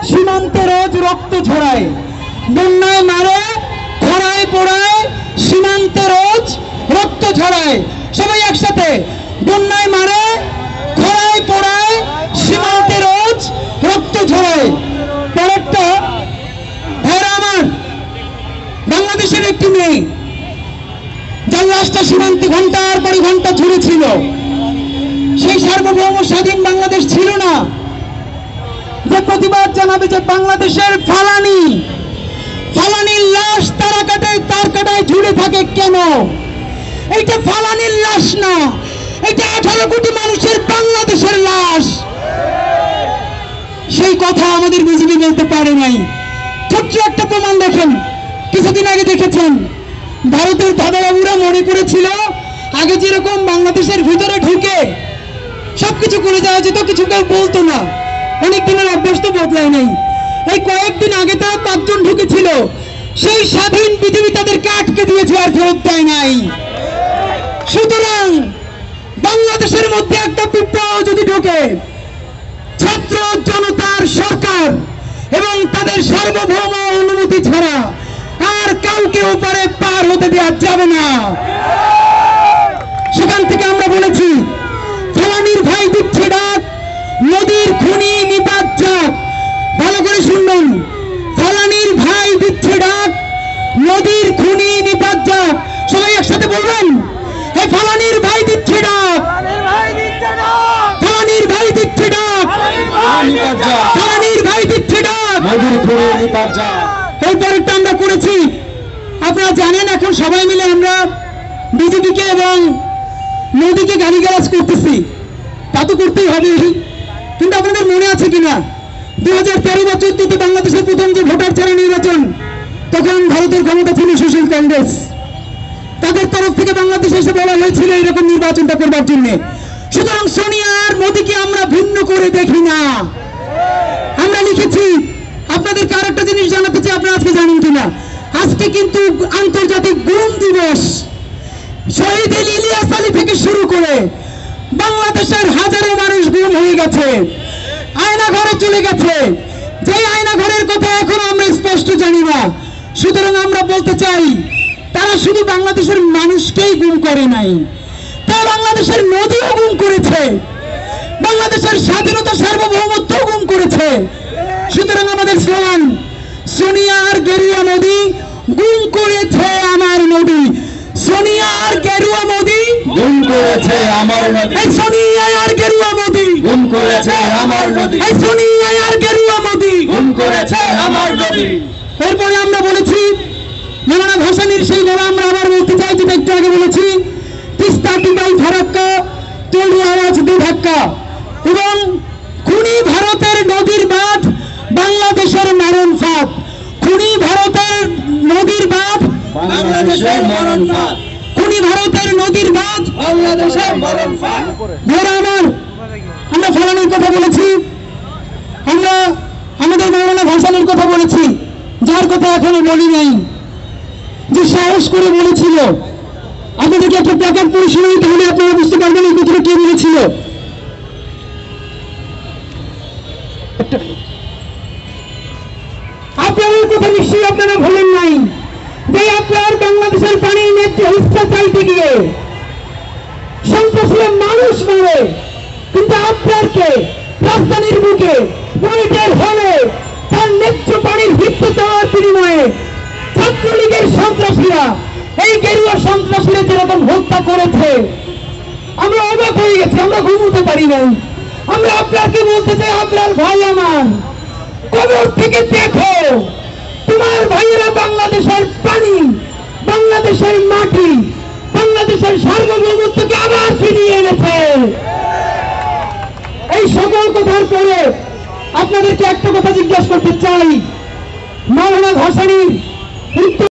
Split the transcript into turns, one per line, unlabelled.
সীমান্তে রোজ রক্ত ঝরায়, বন্যায় মারে, খরায় পোড়ায়, সীমান্তে রোজ রক্ত ঝরায়। সবাই একসাথে, বন্যায় মারে, খরায় পোড়ায়, সীমান্তে রোজ রক্ত ঝরায়। পরেরটা, ভাইরা আমার, বাংলাদেশের একটি মেয়ে যার লাশটা সীমান্তে ঘন্টার পর ঘন্টা ঝুলেছিল। সেই সার্বভৌম স্বাধীন বাংলাদেশ ছিল না যে প্রতিবাদ জানাবে যে বাংলাদেশের ফালানির লাশ তার কাটায় ঝুলে থাকে কেন? এইটা ফালানির লাশ না, এটা 18 কোটি মানুষের বাংলাদেশের লাশ। সেই কথা আমাদের বিজেপি বলতে পারে নাই। ছোট্ট একটা প্রমাণ দেখেন, কিছুদিন আগে দেখেছেন ভারতের দাদাবাবুরা মনে করেছিল আগে যেরকম বাংলাদেশের ভিতরে ঢুকে সবকিছু করে যাওয়া যেত, কিছু কেউ বলতো না। অনেক দিনের অভ্যাস তো বদলায় নাই। এই কয়েকদিন আগে তারা 5 জন ঢুকেছিল, সেই স্বাধীন পৃথিবী তাদেরকে আটকে দিয়েছে, আর ফেরত দেয় নাই। সুতরাং বাংলাদেশের মধ্যে একটা বিপ্লব যদি ঢোকে, ছাত্র জনতার সরকার এবং তাদের সার্বভৌম অনুমতি ছাড়া আর কাউকে ওপারে পার হতে দেওয়া যাবে না। সেখান থেকে আমরা বলেছি, ফালানির ভাই দিচ্ছে ডাক, নদীর খুনি নিপাত যাক। ভালো করে শুনবেন, ফালানির ভাই দিচ্ছে ডাক, নদীর খুনি নিপাত যাক। সবাই একসাথে বলবেন, এই ফালানির ভাই দিচ্ছে ডাক, ফালানির ভাই দিচ্ছে ডাক, ফালানির ভাই দিচ্ছে ডাক, নদীর খুনি নিপাত যাক। এই পরেরটা আমরা করেছি, আপনারা জানেন। এখন সবাই মিলে আমরা বিজেপিকে এবং মোদীকে গালিগালাজ করতেছি, তা তো করতেই হবে। কিন্তু আপনাদের মনে আছে কিনা 2013 বা 2014 বাংলাদেশের প্রথম যে ভোটার ছাড়া নির্বাচন, তখন ভারতের ক্ষমতা ছিল সুশীল কংগ্রেস। তাদের তরফ থেকে বাংলাদেশে এসে বলা হয়েছিল এরকম নির্বাচনটা করবার জন্য। সুতরাং সোনিয়া আর মোদীকে আমরা ভিন্ন করে দেখি না। আমরা লিখেছি, আপনাদেরকে আর একটা জিনিস জানাতে চাই, আপনারা আজকে জানেন কিনা, আজকে কিন্তু আন্তর্জাতিক গুম দিবস। শহীদ ইলিয়াস আলী থেকে শুরু করে বাংলাদেশের হাজারো মানুষ গুম হয়ে গেছে, আয়না ঘরে চলে গেছে। যে আয়না ঘরের কথা এখন আমরা স্পষ্ট জানি না। সুতরাং আমরা বলতে চাই, তারা শুধু বাংলাদেশের মানুষকেই গুম করে নাই, তারা বাংলাদেশের নদীও গুম করেছে, বাংলাদেশের স্বাধীনতা সার্বভৌমত্ব গুম করেছে। সুতরাং আমাদের স্লোগান, সোনিয়া আর গেরুয়া মোদি গুম করেছে আমার নদী, সোনিয়া আর গেরুয়া মোদি গুম করেছে আমার নদী, এই সোনিয়া আর গেরুয়া মোদি গুম করেছে আমার নদী, এই সোনিয়া আর গেরুয়া মোদি গুম করেছে আমার নদী। এরপরে আমরা বলেছি, মৌলানা ভাসানীর সেই বলা আমরা আবার বলতে চাই, যেটা একটু আগে বলেছি, তিস্তা টিকাই ফারাক্কা তৈরি আওয়াজ দুধাক্কা, এবং খুনি ভারতের নদীর বাঁধ বাংলাদেশের মরণ ফাঁদ, খুনি ভারতের নদীর বাঁধ বাংলাদেশের মরণ ফাঁদ, খুনি ভারতের নদীর বাঁধ বাংলাদেশের মরণ ফাঁদ। আমরা ফালানির কথা বলেছি, আমরা আমাদের মৌলানা ভাসানীর কথা বলেছি, যার কথা এখনো বলি নাই, যে সাহস করে বলেছিল। আপনাদেরকে একটা প্যাকেট পড়ে শুনে তাহলে আপনারা বুঝতে পারবেন এই কথাটা কে বলেছিল। আপনাদের কথা নিশ্চয়ই আপনারা ভুলেন নাই, যে আপনার বাংলাদেশের পানির ন্যায্য হিস্সা চাইতে গিয়ে সন্ত্রাসীরা মানুষ মারে, কিন্তু আপনারকে রাজধানীর বুকে মনিটর হলে তার ন্যায্য পানির হিস্সা চাওয়ার বিনিময়ে ছাত্রলীগের সন্ত্রাসীরা, এই গেরুয়া সন্ত্রাসীরা যেরকম হত্যা করেছে, আমরা অবাক হয়ে গেছি, আমরা ঘুমোতে পারি নাই। আমরা আপনাকে বলতে চাই, আপনার ভাই আমার, কবর থেকে দেখো, তোমার ভাইয়েরা বাংলাদেশের পানি, বাংলাদেশের মাটি, বাংলাদেশের সার্বভৌমত্বকে আবার ফিরিয়ে এনেছে। এই সকল কথার পরে আপনাদেরকে একটা কথা জিজ্ঞাসা করতে চাই, মৌলানা ভাসানীর